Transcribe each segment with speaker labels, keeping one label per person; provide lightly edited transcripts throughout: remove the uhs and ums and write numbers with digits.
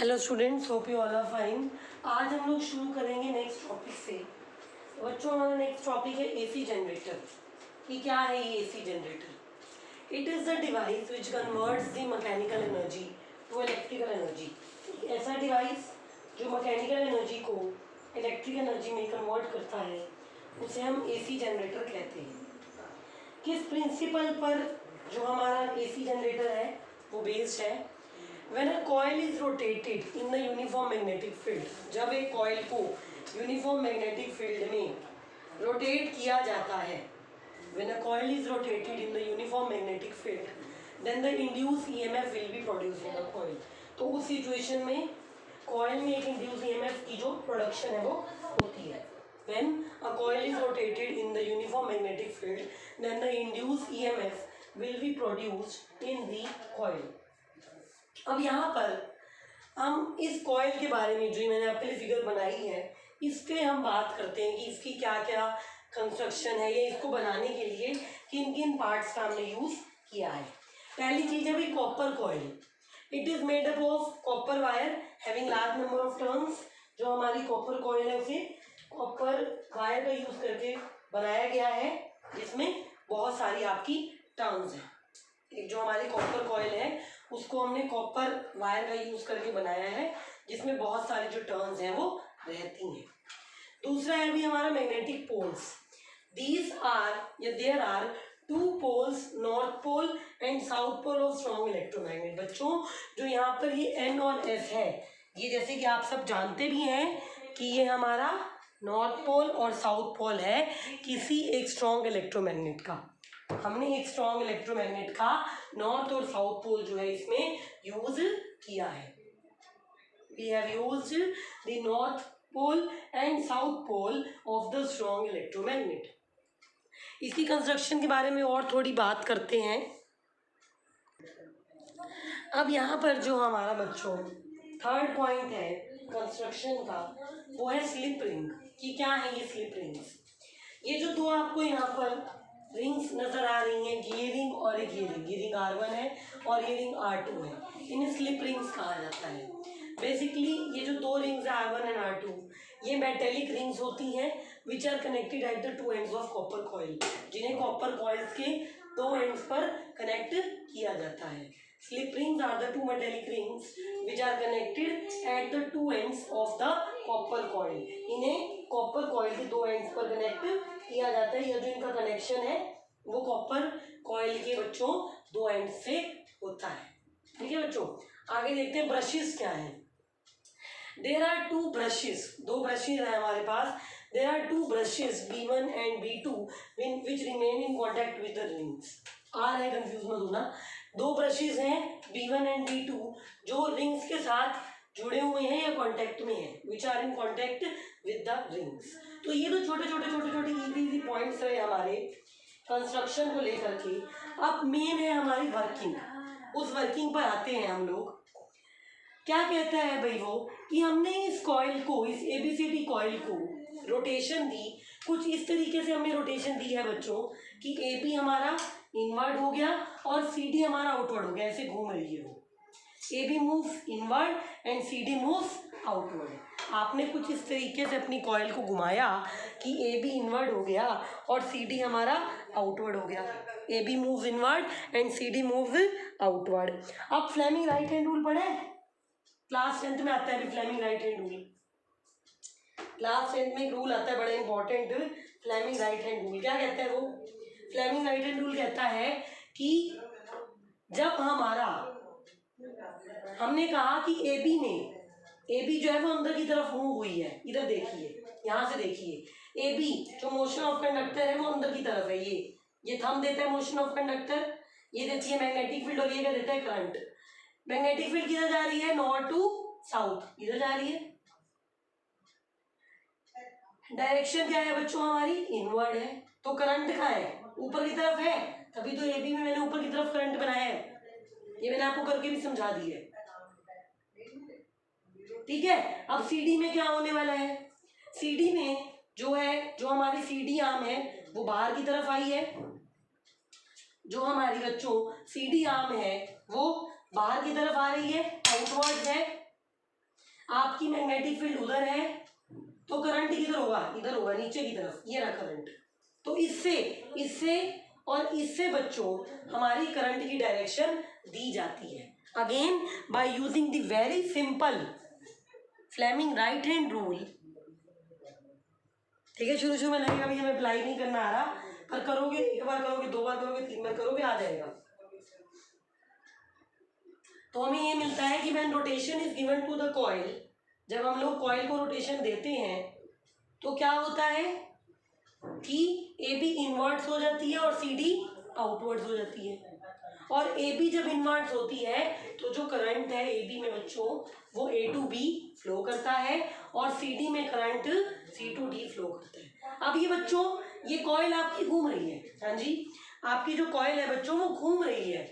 Speaker 1: Hello students, hope you all are fine. आज हम लोग शुरू करेंगे नेक्स्ट टॉपिक से। बच्चों, हमारा नेक्स्ट टॉपिक है एसी जनरेटर। कि क्या है ये AC generator? It is the device which converts the mechanical energy to electrical energy. ऐसा डिवाइस जो मैकेनिकल एनर्जी को इलेक्ट्रिकल एनर्जी में कन्वर्ट करता है उसे हम एसी जनरेटर कहते हैं। किस प्रिंसिपल पर जो हमारा एसी जनरेटर है वो बेस्ड है? When a coil is rotated in the uniform magnetic field, जब एक coil को uniform magnetic field में rotate किया जाता है, when a coil is rotated in the uniform magnetic field, then the induced EMF will be produced in the coil. तो उस situation में coil में एक induced EMF की जो production है वो होती है. When a coil is rotated in the uniform magnetic field, then the induced EMF will be produced in the coil. अब यहाँ पर हम इस कॉइल के बारे में जो मैंने आपके लिए फिगर बनाई है इसके हम बात करते हैं कि इसकी क्या क्या कंस्ट्रक्शन है या इसको बनाने के लिए किन किन पार्ट्स का हमने यूज़ किया है। पहली चीज़ है भाई copper coil. It is made up of copper wire having large number of turns. जो हमारी कॉपर कॉइल है उसे कॉपर वायर का यूज़ करके बनाया गया है जिसमें बहुत सारी आपकी टर्न्स हैं। एक जो हमारी कॉपर कॉइल है उसको हमने कॉपर वायर का यूज़ करके बनाया है जिसमें बहुत सारी जो टर्न्स हैं वो रहती हैं। दूसरा है भी हमारा मैग्नेटिक पोल्स। दीज आर या there are two poles, north pole and south pole of strong electromagnet. बच्चों, जो यहाँ पर ये एन और एस है, ये जैसे कि आप सब जानते भी हैं कि ये हमारा नॉर्थ पोल और साउथ पोल है किसी एक स्ट्रॉन्ग इलेक्ट्रोमैग्नेट का। हमने एक स्ट्रॉन्ग इलेक्ट्रोमैग्नेट का नॉर्थ और साउथ पोल जो है इसमें यूज किया है। We have used the north pole and south pole of the strong electromagnet. इसकी कंस्ट्रक्शन के बारे में और थोड़ी बात करते हैं। अब यहाँ पर जो हमारा बच्चों थर्ड पॉइंट है कंस्ट्रक्शन का वो है स्लिप रिंग। कि क्या है ये स्लिप रिंग्स? ये जो दो आपको यहाँ पर रिंग्स नज़र आ रही हैं, ये रिंग और एक ये रिंग R1 है और ये रिंग R2 है। इन्हें स्लिप रिंग्स कहा जाता है। बेसिकली ये जो दो रिंग्स है R1 एंड R2 ये मेटेलिक रिंग्स होती हैं which are connected at the two ends of copper coil, जिन्हें कॉपर कॉइल्स के दो एंड्स पर कनेक्ट किया जाता है। Slip rings are the two metallic rings which are connected at the two ends of the copper coil. इन्हें copper coil के दो एंड्स पर कनेक्ट किया जाता है। यह जो इनका कनेक्शन है वो कॉपर कॉइल के बच्चों दो एंड से होता है। ठीक है बच्चों, आगे देखते हैं ब्रशेस क्या है। देयर आर टू ब्रशेस, दो ब्रशेस हैं हमारे पास। There are two brushes B1 and B2 which remain in contact with the rings. आ रहा है, कंफ्यूज मत होना। दो ब्रशेस हैं B1 एंड B2 जो रिंग्स के साथ जुड़े हुए हैं या कांटेक्ट में हैं, which are in contact with the rings. तो ये तो छोटे इजी पॉइंट्स रहे हमारे कंस्ट्रक्शन को लेकर के। अब मेन है हमारी वर्किंग। उस वर्किंग पर आते हैं हम लोग। क्या कहता है भाई वो कि हमने इस कॉइल को, इस ABCD कॉइल को रोटेशन दी। कुछ इस तरीके से हमने रोटेशन दी है बच्चों कि AB हमारा इनवर्ड हो गया और CD हमारा आउटवर्ड हो गया। ऐसे घूम रही है वो। AB moves inward and CD moves outward. आपने कुछ इस तरीके से अपनी कॉइल को घुमाया कि AB इनवर्ड हो गया और CD हमारा आउटवर्ड हो गया। AB moves inward and CD moves outward. अब फ्लेमिंग राइट हैंड रूल पढ़े? क्लास 10th में आता है Fleming right hand rule. Class 10th में एक रूल आता है बड़ा important, Fleming right hand rule. क्या कहता है वो? फ्लेमिंग राइट हैंड रूल कहता है कि जब हमारा, हमने कहा कि AB जो है वो अंदर की तरफ मूव हुई है। इधर देखिए, यहाँ से देखिए, AB जो मोशन ऑफ कंडक्टर है वो अंदर की तरफ है। ये थंब देता है मोशन ऑफ कंडक्टर, ये देती है मैग्नेटिक फील्ड और ये क्या देता है? करंट। मैग्नेटिक फील्ड किधर जा रही है? नॉर्थ टू साउथ, इधर जा रही है। डायरेक्शन क्या है बच्चों? हमारी इनवर्ड है। तो करंट कहाँ है? ऊपर की तरफ है, तभी तो AB में मैंने ऊपर की तरफ करंट बनाया है। ये मैंने आपको करके भी समझा दी है। ठीक है। अब CD में क्या होने वाला है? CD में जो है, जो हमारी CD आर्म है वो बाहर की तरफ आई है। जो हमारी बच्चों CD आर्म है वो बाहर की तरफ आ रही है, आउटवर्ड है। मैग्नेटिक फील्ड उधर है तो करंट किधर होगा, इधर होगा, नीचे की तरफ, ये रहा करंट। तो इससे इससे और इससे बच्चों हमारी करंट की डायरेक्शन दी जाती है। Again by using the very simple Fleming right hand rule. ठीक है, शुरू शुरू में लगेगा भी हमें अप्लाई नहीं करना आ रहा, पर करोगे, एक बार करोगे, दो बार करोगे, तीन बार करोगे, आ जाएगा। तो हमें ये मिलता है कि when rotation is given to the coil, जब हम लोग कॉइल को रोटेशन देते हैं तो क्या होता है कि ए बी इनवर्ट्स हो जाती है और सी डी आउटवर्ड्स हो जाती है। और ए बी जब इनवर्ट्स होती है तो जो करंट है ए बी में बच्चों वो ए टू बी फ्लो करता है और सी डी में current C to D flow करता है। अब ये बच्चों ये कॉइल आपकी घूम रही है, हाँ जी, आपकी जो कॉइल है बच्चों वो घूम रही है,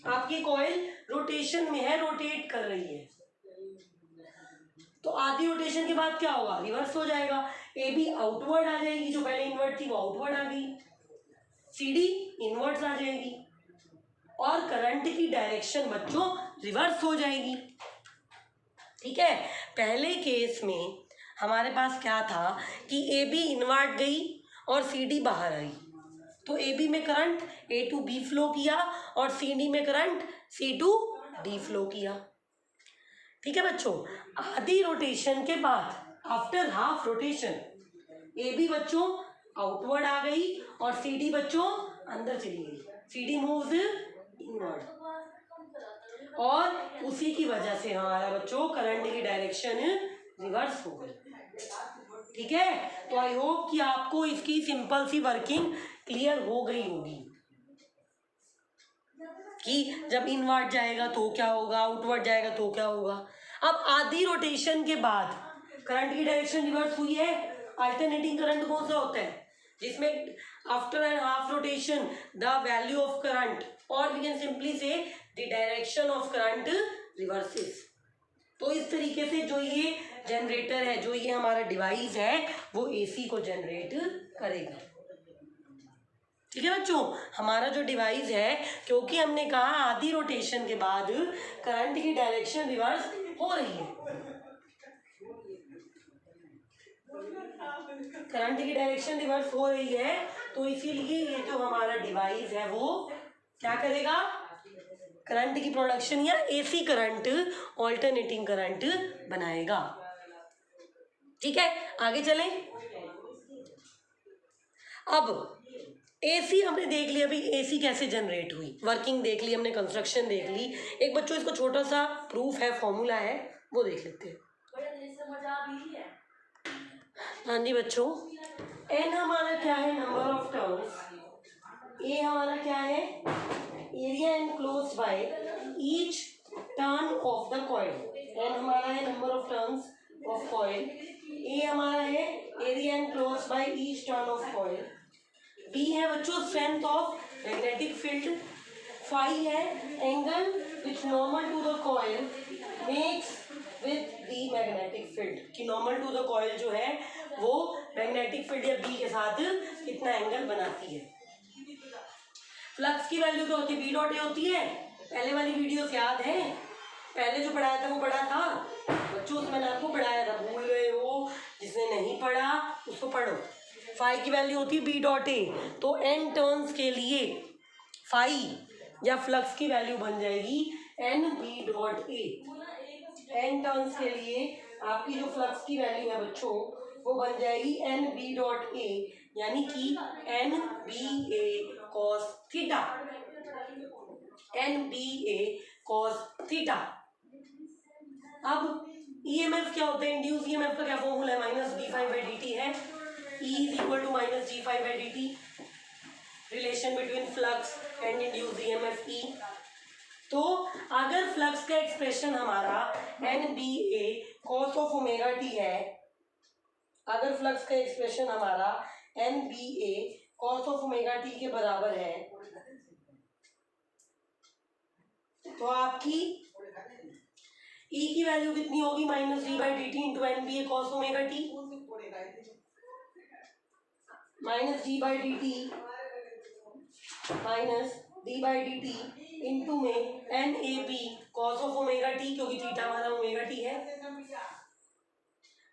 Speaker 1: आपकी कॉइल रोटेशन में है, रोटेट कर रही है। तो आधी रोटेशन के बाद क्या होगा, रिवर्स हो जाएगा, ए बी आउटवर्ड आ जाएगी, जो पहले इनवर्ट थी वो आउटवर्ड आ गई, सी डी इनवर्ट्स आ जाएगी और करंट की डायरेक्शन बच्चों रिवर्स हो जाएगी। ठीक है, पहले केस में हमारे पास क्या था कि ए बी इनवर्ट गई और सी डी बाहर आई, तो ए बी में current A to B flow किया और सी डी में current C to D flow किया। ठीक है बच्चों, आधी रोटेशन के बाद after half rotation A B बच्चों आउटवर्ड आ गई और सी डी बच्चों अंदर चली गई, सी डी मूव्स इनवर्ड और उसी की वजह से हमारा बच्चों करंट की डायरेक्शन रिवर्स हो गई। ठीक है, तो आई होप कि आपको इसकी सिंपल सी वर्किंग क्लियर हो गई होगी कि जब इनवर्ट जाएगा तो क्या होगा, आउटवर्ड जाएगा तो क्या होगा। अब आधी रोटेशन के बाद करंट की डायरेक्शन रिवर्स हुई है, अल्टरनेटिंग करंट कौन सा होता है, जिसमें after and half rotation the value of current और वी कैन सिंपली से the direction of current reverses. तो इस तरीके से जो ये जनरेटर है, जो ये हमारा डिवाइस है वो एसी को जनरेट करेगा। ठीक है बच्चों, हमारा जो डिवाइस है, क्योंकि हमने कहा आधी रोटेशन के बाद करंट की डायरेक्शन रिवर्स हो रही है, करंट की डायरेक्शन रिवर्स हो रही है, तो इसीलिए ये जो हमारा डिवाइस है वो क्या करेगा, करंट की प्रोडक्शन या एसी करंट ऑल्टरनेटिंग करंट बनाएगा। ठीक है, आगे चलें। अब एसी हमने देख लिया, अभी एसी कैसे जनरेट हुई, वर्किंग देख ली हमने, कंस्ट्रक्शन देख ली। एक बच्चों इसको छोटा सा प्रूफ है, फॉर्मूला है, वो देख लेते हैं। हाँ जी बच्चों, एन हमारा क्या है, नंबर ऑफ टर्न्स, ए हमारा क्या है, area enclosed by each turn of the coil. N हमारा है number of turns of coil, A हमारा है area enclosed by each turn of coil, B है बच्चों strength of magnetic field, phi है angle which normal to the coil makes with the magnetic field, कि normal to the coil जो है वो magnetic field या बी के साथ कितना एंगल बनाती है। फ्लक्स की वैल्यू तो होती है बी डॉट ए होती है, पहले वाली वीडियो याद है, पहले जो पढ़ाया था वो पढ़ा था बच्चों, उसमें मैंने आपको पढ़ाया था, भूल गए हो, जिसने नहीं पढ़ा उसको पढ़ो। फाई की वैल्यू होती है बी डॉट ए, तो एन टर्न्स के लिए फाई या फ्लक्स की वैल्यू बन जाएगी N B dot A. N turns के लिए आपकी जो फ्लक्स की वैल्यू है बच्चों वो बन जाएगी एन बी डॉट ए, यानी कि एन बी ए कॉस थीटा, एन बी ए कॉस थीटा। अब ईएमएफ क्या होता है, इंड्यूस ईएमएफ का क्या फॉर्मूला है, minus D five by d T है, E is equal to minus G phi by dt, relation between flux and induced EMF E। तो अगर फ्लक्स का एक्सप्रेशन हमारा NBA cos of omega t है, अगर फ्लक्स का expression हमारा NBA cos of omega t के बराबर है, तो आपकी E की वैल्यू कितनी होगी, minus d by d t into NBA cos omega t, minus d by d t minus d by d t into में N A B cos of omega t, क्योंकि थीटा हमारा omega t है,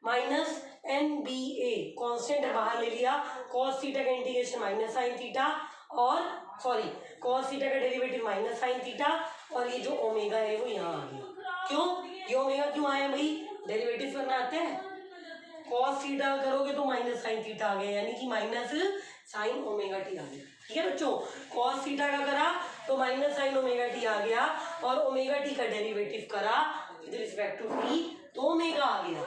Speaker 1: minus N B A constant बाहर ले लिया, cos theta का integration minus sine theta, और sorry cos theta का डेरिवेटिव माइनस साइन थीटा, और ये जो ओमेगा है वो यहाँ आ गया। क्यों ये ओमेगा क्यों आया भाई, डेरिवेटिव करना आता है, कॉस थीटा करोगे तो माइनस साइन थीटा आ गया, यानी कि माइनस साइन ओमेगा टी आ गया। ठीक है बच्चों, कॉस थीटा का करा तो माइनस साइन ओमेगा टी आ गया, और ओमेगा टी का डेरिवेटिव करा विद रिस्पेक्ट टू टी तो ओमेगा आ गया।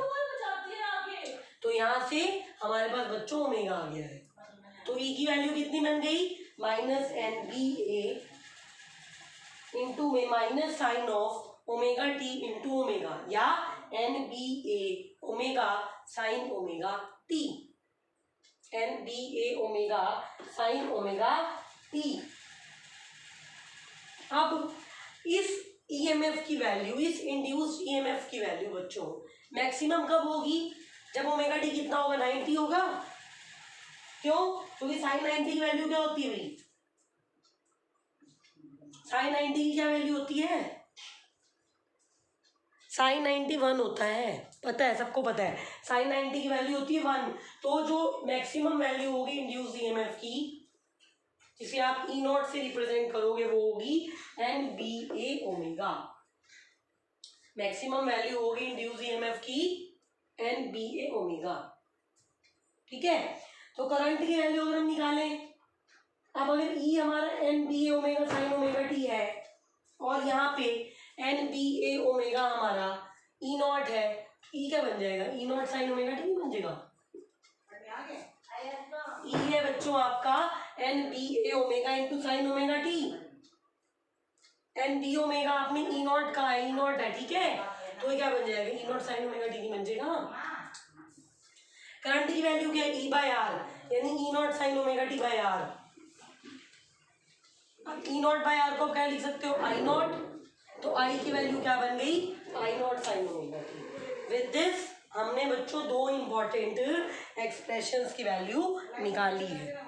Speaker 1: तो यहाँ से हमारे पास बच्चों ओमेगा आ गया है। तो ई की वैल्यू कितनी बन गई, minus N B A into में minus sine of omega t into omega, या N B A omega sine omega t, N B A omega sine omega t. अब इस ईएमएफ की वैल्यू, इस इंड्यूस्ड ईएमएफ की वैल्यू बच्चों maximum कब होगी, जब ओमेगा टी कितना होगा, 90 होगा। क्यों, क्योंकि साइन 90 की वैल्यू क्या होती है भाई, साइन 90 की क्या वैल्यू होती है, साइन 90 1 होता है, पता है सबको पता है, साइन 90 की वैल्यू होती है 1। तो जो मैक्सिमम वैल्यू होगी इंड्यूस्ड ईएमएफ की, जिसे आप ई नॉट से रिप्रेजेंट करोगे, वो होगी N B A omega. Maximum value होगी इंड्यूस्ड ईएमएफ की एन बी ए ओमेगा। ठीक है, तो करंट की वैल्यू अगर हम निकालें, अब अगर ई हमारा N B A omega sine omega t है, और यहाँ पे एन बी ए ओमेगा हमारा ई नॉट है, ई क्या बन जाएगा, E not sine omega t नहीं बन जाएगा, ई है बच्चों आपका N B A omega into sine omega t, N B omega आपने ई नॉट का है, ई नॉट है, ठीक है, तो ये क्या बन जाएगा, E not sine omega T बन जाएगा। करंट की वैल्यू क्या है, ई बाय आर, यानी E not sine omega t by R. अब ई नॉट बाय आर को क्या लिख सकते हो, आई नॉट, तो आई की वैल्यू क्या बन गई, I not sine omega t. With this हमने बच्चों दो इंपॉर्टेंट एक्सप्रेशंस की वैल्यू निकाली है।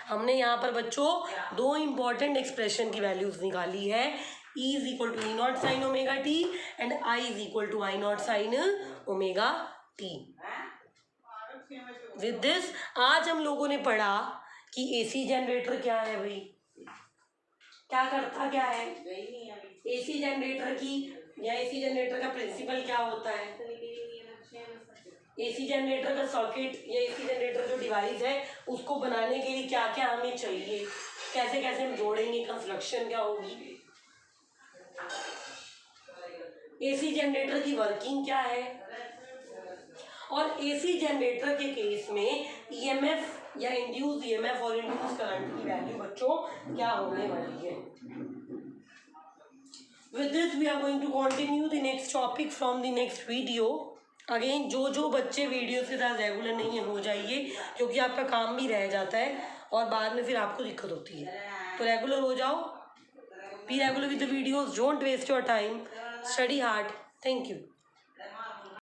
Speaker 1: हमने यहाँ पर बच्चों दो इंपॉर्टेंट एक्सप्रेशन की वैल्यूज निकाली है, E is equal to E not sine omega t and I is equal to I not sine omega t. With this आज हम लोगों ने पढ़ा कि एसी जनरेटर क्या है भाई, क्या करता क्या है, एसी जनरेटर की या एसी जनरेटर का प्रिंसिपल क्या होता है, एसी जनरेटर का सर्किट या एसी जनरेटर जो डिवाइस है उसको बनाने के लिए क्या क्या हमें चाहिए, कैसे कैसे हम जोड़ेंगे, कंस्ट्रक्शन क्या होगी, एसी जनरेटर की वर्किंग क्या है, और एसी जनरेटर के केस में ईएमएफ या इंड्यूस ईएमएफ और इंड्यूस करंट की वैल्यू बच्चों क्या होने वाली है। With this we are going to continue the next topic from the next video. Again जो बच्चे वीडियो के साथ रेगुलर नहीं है हो जाइए, क्योंकि आपका काम भी रह जाता है और बाद में फिर आपको दिक्कत होती है, तो रेगुलर हो जाओ, be regular with the videos, don't waste your time, study hard. Thank you.